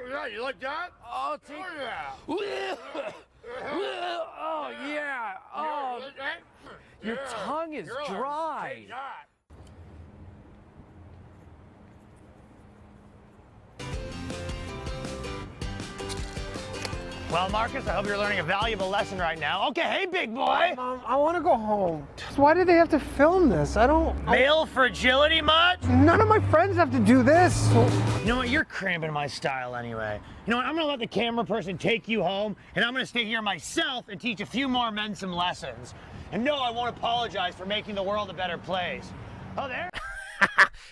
yeah, you like that? Oh, take... Oh, yeah. Oh, yeah. Oh, your tongue is dry. Take that. Well, Marcus, I hope you're learning a valuable lesson right now. Okay, hey, big boy. Mom, I want to go home. Why did they have to film this? Male fragility much? None of my friends have to do this. You know what? You're cramping my style anyway. You know what? I'm going to let the camera person take you home, and I'm going to stay here myself and teach a few more men some lessons. And no, I won't apologize for making the world a better place. Oh, there?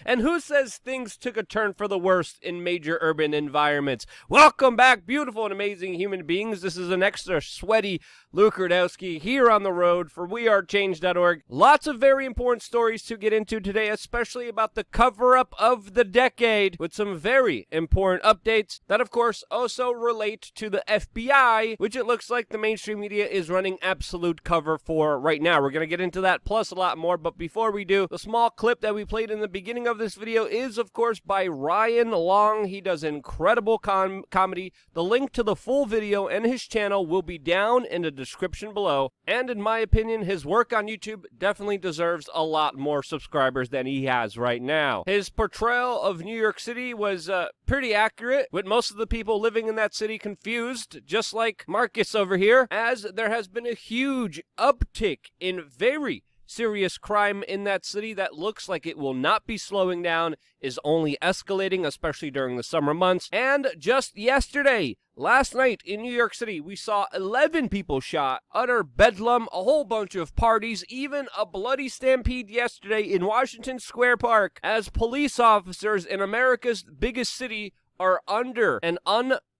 And who says things took a turn for the worst in major urban environments? Welcome back, beautiful and amazing human beings. This is an extra sweaty Luke Rudowski here on the road for wearechange.org. Lots of very important stories to get into today, especially about the cover-up of the decade, with some very important updates that, of course, also relate to the FBI, which it looks like the mainstream media is running absolute cover for right now. We're going to get into that, plus a lot more, but before we do, the small clip that we played in the beginning of this video is, of course, by Ryan Long. He does incredible comedy. The link to the full video and his channel will be down in the description below. And in my opinion, his work on YouTube definitely deserves a lot more subscribers than he has right now. His portrayal of New York City was pretty accurate, with most of the people living in that city confused, just like Marcus over here, as there has been a huge uptick in very serious crime in that city that looks like it will not be slowing down, is only escalating, especially during the summer months. And just yesterday, last night in New York City, we saw 11 people shot, utter bedlam, a whole bunch of parties, even a bloody stampede yesterday in Washington Square Park, as police officers in America's biggest city are under an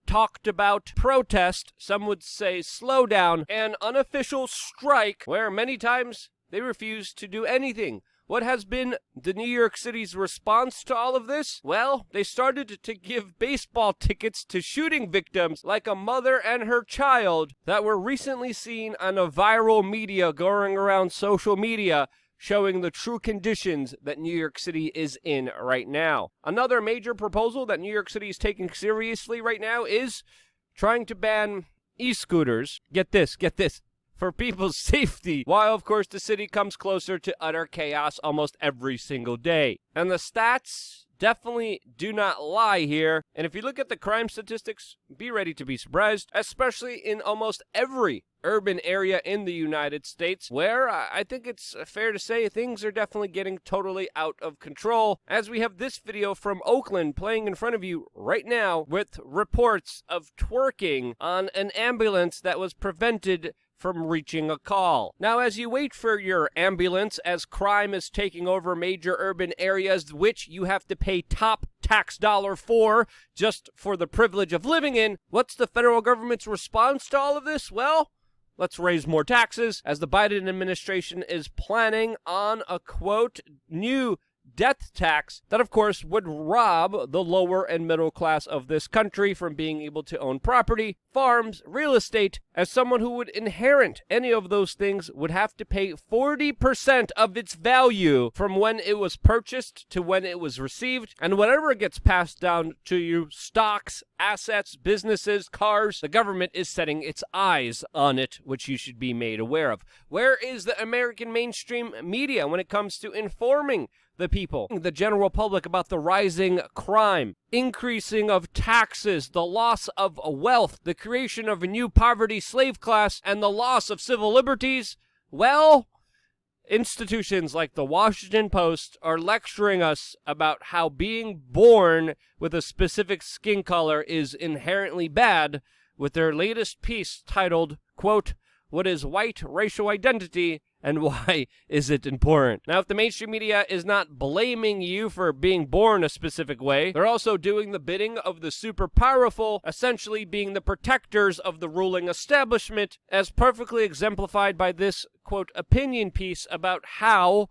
talked about protest, some would say slowdown, an unofficial strike where many times they refuse to do anything. What has been the New York City's response to all of this? Well, they started to give baseball tickets to shooting victims like a mother and her child that were recently seen on a viral media going around social media, showing the true conditions that New York City is in right now. Another major proposal that New York City is taking seriously right now is trying to ban e-scooters. Get this. For people's safety, while of course the city comes closer to utter chaos almost every single day. And the stats definitely do not lie here. And if you look at the crime statistics, be ready to be surprised, especially in almost every urban area in the United States, where I think it's fair to say things are definitely getting totally out of control, as we have this video from Oakland playing in front of you right now with reports of twerking on an ambulance that was prevented from reaching a call. Now, as you wait for your ambulance, as crime is taking over major urban areas, which you have to pay top tax dollar for, just for the privilege of living in, what's the federal government's response to all of this? Well, let's raise more taxes, as the Biden administration is planning on a, quote, new death tax that, of course, would rob the lower and middle class of this country from being able to own property, farms, real estate. As someone who would inherit any of those things would have to pay 40% of its value from when it was purchased to when it was received, and whatever gets passed down to you, stocks, assets, businesses, cars, the government is setting its eyes on it, which you should be made aware of. Where is the American mainstream media when it comes to informing the people, the general public, about the rising crime, increasing of taxes, the loss of wealth, the creation of a new poverty slave class, and the loss of civil liberties? Well, institutions like the Washington Post are lecturing us about how being born with a specific skin color is inherently bad, with their latest piece titled, quote, "What is white racial identity and why is it important?" Now, if the mainstream media is not blaming you for being born a specific way, they're also doing the bidding of the super powerful, essentially being the protectors of the ruling establishment, as perfectly exemplified by this, quote, opinion piece about how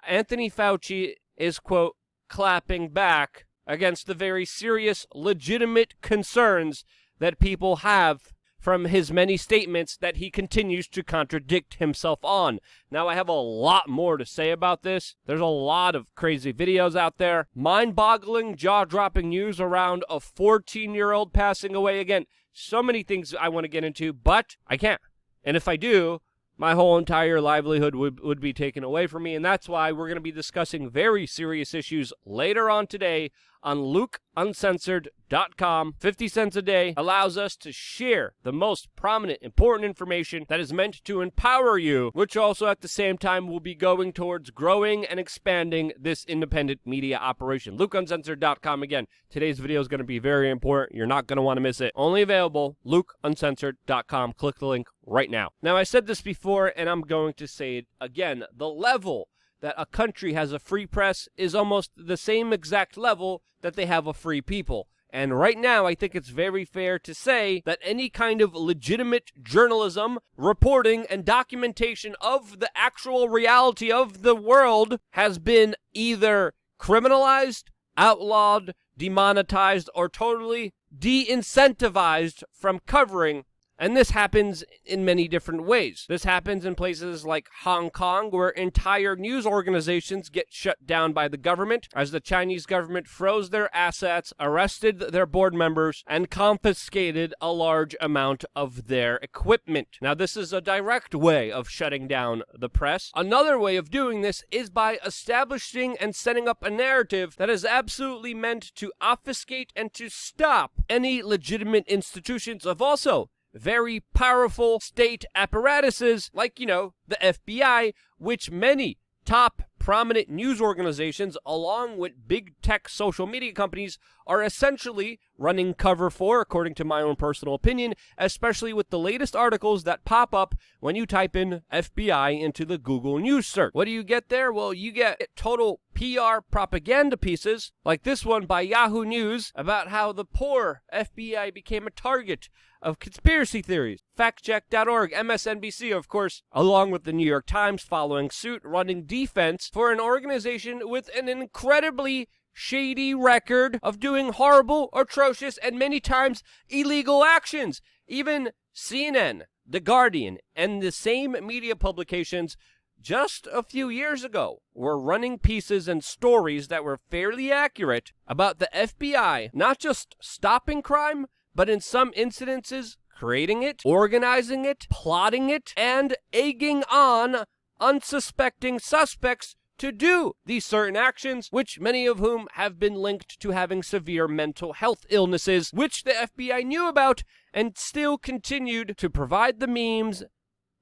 Anthony Fauci is, quote, clapping back against the very serious, legitimate concerns that people have from his many statements that he continues to contradict himself on. Now, I have a lot more to say about this. There's a lot of crazy videos out there. Mind-boggling, jaw-dropping news around a 14-year-old passing away. Again, so many things I want to get into, but I can't. And if I do, my whole entire livelihood would be taken away from me, and that's why we're going to be discussing very serious issues later on today on LukeUncensored.com. 50 cents a day allows us to share the most prominent, important information that is meant to empower you, which also at the same time will be going towards growing and expanding this independent media operation. LukeUncensored.com. Again, today's video is going to be very important. You're not going to want to miss it. Only available, LukeUncensored.com. Click the link right now. Now, I said this before, and I'm going to say it again. The level that a country has a free press is almost the same exact level that they have a free people. And right now, I think it's very fair to say that any kind of legitimate journalism, reporting, and documentation of the actual reality of the world has been either criminalized, outlawed, demonetized, or totally de-incentivized from covering. And this happens in many different ways. This happens in places like Hong Kong, where entire news organizations get shut down by the government, as the Chinese government froze their assets, arrested their board members, and confiscated a large amount of their equipment. Now, this is a direct way of shutting down the press. Another way of doing this is by establishing and setting up a narrative that is absolutely meant to obfuscate and to stop any legitimate institutions of also very powerful state apparatuses like, the FBI, which many top prominent news organizations, along with big tech social media companies, are essentially running cover for, according to my own personal opinion, especially with the latest articles that pop up when you type in FBI into the Google News search. What do you get there? Well, you get total PR propaganda pieces, like this one by Yahoo News, about how the poor FBI became a target of conspiracy theories. Factcheck.org, MSNBC, of course, along with the New York Times, following suit, running defense for an organization with an incredibly shady record of doing horrible, atrocious, and many times illegal actions. Even CNN, The Guardian, and the same media publications just a few years ago were running pieces and stories that were fairly accurate about the FBI not just stopping crime, but in some incidences, creating it, organizing it, plotting it, and egging on unsuspecting suspects to do these certain actions, which many of whom have been linked to having severe mental health illnesses, which the FBI knew about and still continued to provide the memes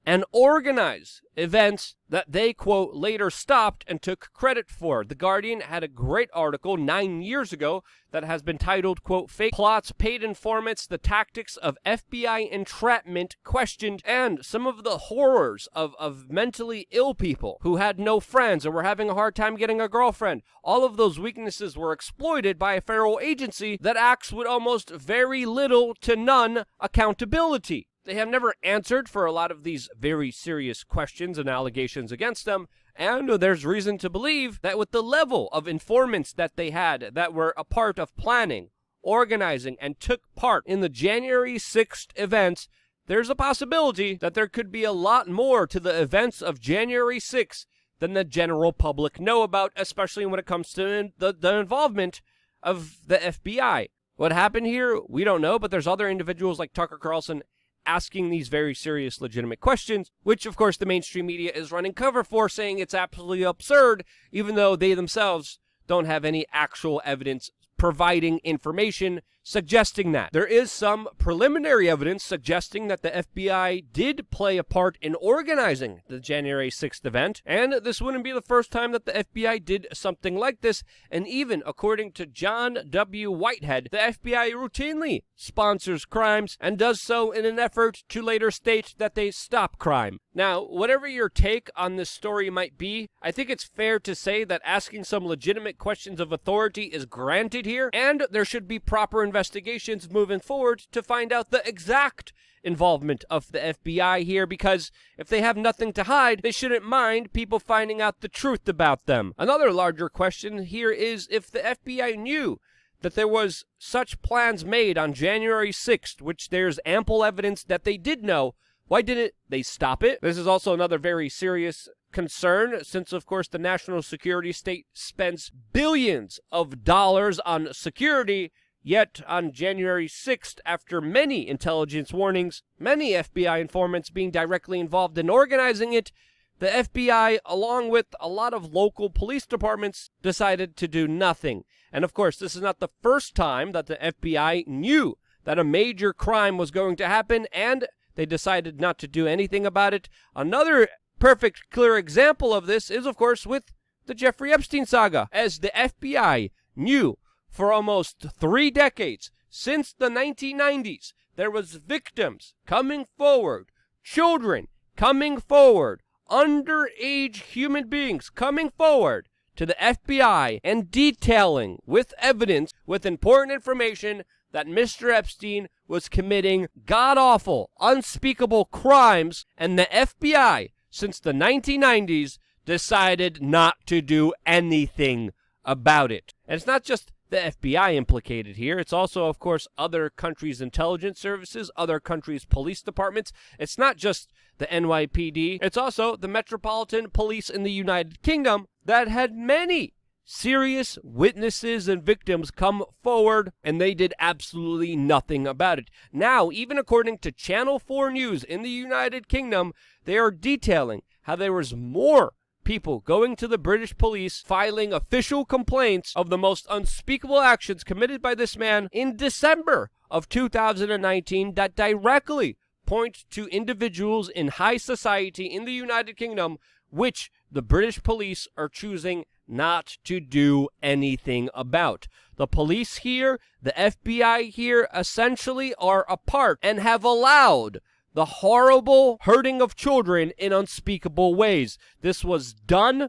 and organize events that they, quote, later stopped and took credit for. The Guardian had a great article 9 years ago that has been titled, quote, Fake Plots, Paid Informants, The Tactics of FBI Entrapment Questioned, and some of the horrors of mentally ill people who had no friends or were having a hard time getting a girlfriend. All of those weaknesses were exploited by a federal agency that acts with almost very little to none accountability. They have never answered for a lot of these very serious questions and allegations against them, and there's reason to believe that with the level of informants that they had that were a part of planning, organizing, and took part in the January 6th events, there's a possibility that there could be a lot more to the events of January 6th than the general public know about, especially when it comes to the involvement of the FBI. What happened here, we don't know, but there's other individuals like Tucker Carlson asking these very serious, legitimate questions, which, of course, the mainstream media is running cover for, saying it's absolutely absurd, even though they themselves don't have any actual evidence providing information suggesting that. There is some preliminary evidence suggesting that the FBI did play a part in organizing the January 6th event, and this wouldn't be the first time that the FBI did something like this, and even according to John W. Whitehead, the FBI routinely sponsors crimes and does so in an effort to later state that they stop crime. Now, whatever your take on this story might be, I think it's fair to say that asking some legitimate questions of authority is granted here, and there should be proper investigations moving forward to find out the exact involvement of the FBI here, because if they have nothing to hide, they shouldn't mind people finding out the truth about them. Another larger question here is if the FBI knew that there was such plans made on January 6th, which there's ample evidence that they did know, why didn't they stop it? This is also another very serious concern, since, of course, the national security state spends billions of dollars on security, yet on January 6th, after many intelligence warnings, many FBI informants being directly involved in organizing it, the FBI, along with a lot of local police departments, decided to do nothing. And of course, this is not the first time that the FBI knew that a major crime was going to happen, and they decided not to do anything about it. Another perfect, clear example of this is, of course, with the Jeffrey Epstein saga, as the FBI knew for almost 3 decades, since the 1990s, there was victims coming forward, children coming forward, underage human beings coming forward to the FBI and detailing with evidence, with important information, that Mr. Epstein was committing god-awful, unspeakable crimes, and the FBI, since the 1990s, decided not to do anything about it. And it's not just the FBI implicated here. It's also, of course, other countries' intelligence services, other countries' police departments. It's not just the NYPD. It's also the Metropolitan Police in the United Kingdom that had many serious witnesses and victims come forward, and they did absolutely nothing about it. Now, even according to Channel 4 News in the United Kingdom, they are detailing how there was more people going to the British police, filing official complaints of the most unspeakable actions committed by this man in December of 2019 that directly point to individuals in high society in the United Kingdom, which the British police are choosing not to do anything about. The police here, the FBI here, essentially are apart and have allowed the horrible hurting of children in unspeakable ways. This was done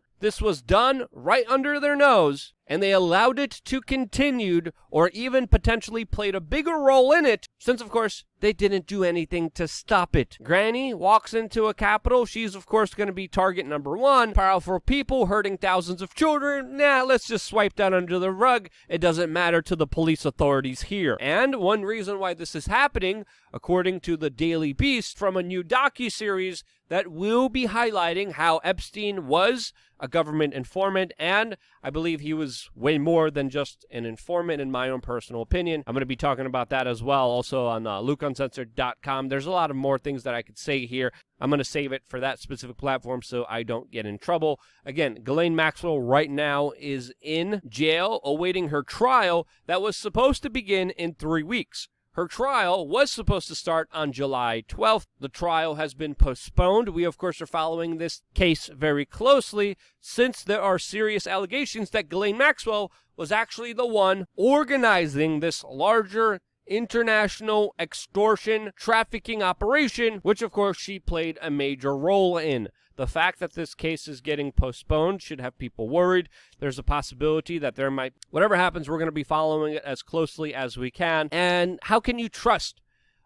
right under their nose, and they allowed it to continue, or even potentially played a bigger role in it, since, of course, they didn't do anything to stop it. Granny walks into a capital. She's, of course, going to be target number 1. Powerful people hurting thousands of children. Nah, let's just swipe that under the rug. It doesn't matter to the police authorities here. And one reason why this is happening, according to the Daily Beast, from a new docuseries that will be highlighting how Epstein was a government informant, and I believe he was way more than just an informant, in my own personal opinion. I'm going to be talking about that as well, also on LukeUncensored.com. There's a lot of more things that I could say here. I'm going to save it for that specific platform so I don't get in trouble. Again, Ghislaine Maxwell right now is in jail awaiting her trial that was supposed to begin in 3 weeks. Her trial was supposed to start on July 12th. The trial has been postponed. We, of course, are following this case very closely, since there are serious allegations that Ghislaine Maxwell was actually the one organizing this larger international extortion trafficking operation, which, of course, she played a major role in. The fact that this case is getting postponed should have people worried. There's a possibility that there might, whatever happens, we're going to be following it as closely as we can. And how can you trust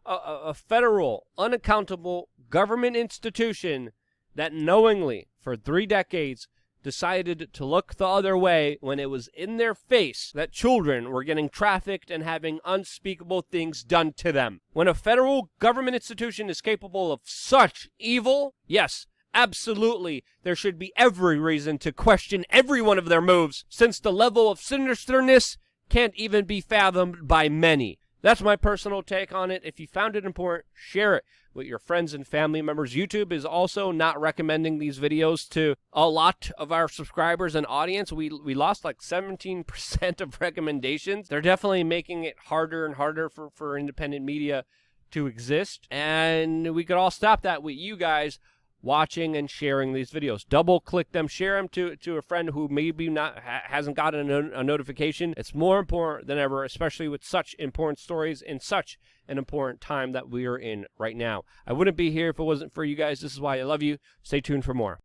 a federal, unaccountable government institution that knowingly, for 3 decades, decided to look the other way when it was in their face that children were getting trafficked and having unspeakable things done to them? When a federal government institution is capable of such evil, yes, absolutely, there should be every reason to question every one of their moves, since the level of sinisterness can't even be fathomed by many. That's my personal take on it. If you found it important, share it with your friends and family members. YouTube is also not recommending these videos to a lot of our subscribers and audience. We lost like 17% of recommendations. They're definitely making it harder and harder for independent media to exist. And we could all stop that with you guys watching and sharing these videos. Double click them, share them to a friend who maybe hasn't gotten a notification. It's more important than ever, especially with such important stories in such an important time that we are in right now. I wouldn't be here if it wasn't for you guys. This is why I love you. Stay tuned for more.